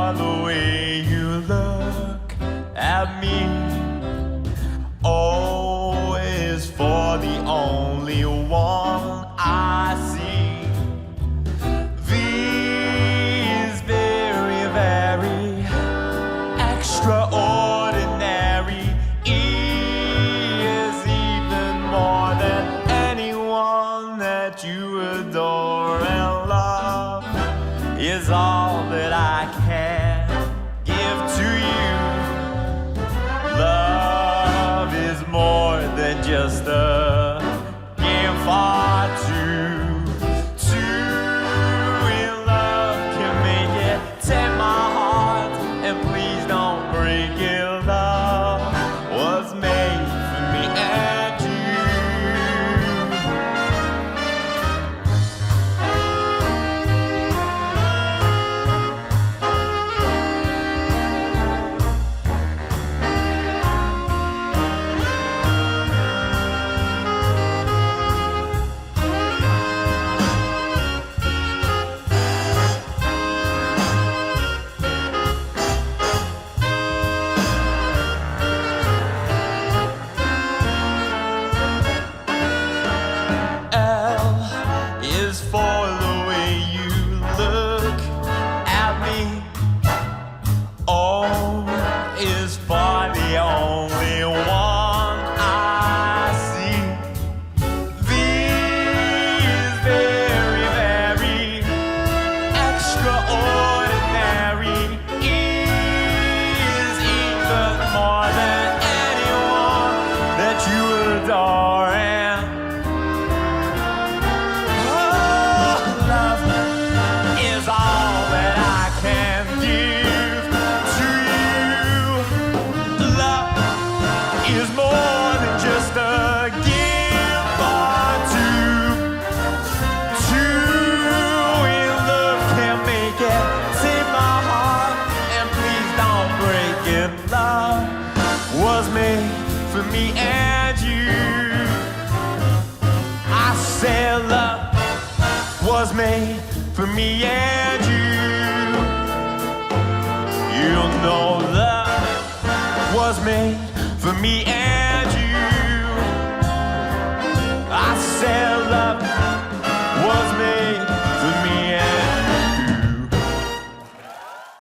for the way you look at me. O is for the only one I see. V is very, very extraordinary. E is even more than anyone that you adore, and love is all that I can give to you. Love is more than just a gift or two. Two in love can make it. Take my heart and please don't break it. Love was made for me and you. Is for the way you look at me. O is for the only one I see. V is very, very extraordinary. E is even more than anyone that you adore. Is more than just a gift or two. Two in love can make it. Take my heart and please don't break it. Love was made for me and you. I said love was made for me and you. You know love was made for me and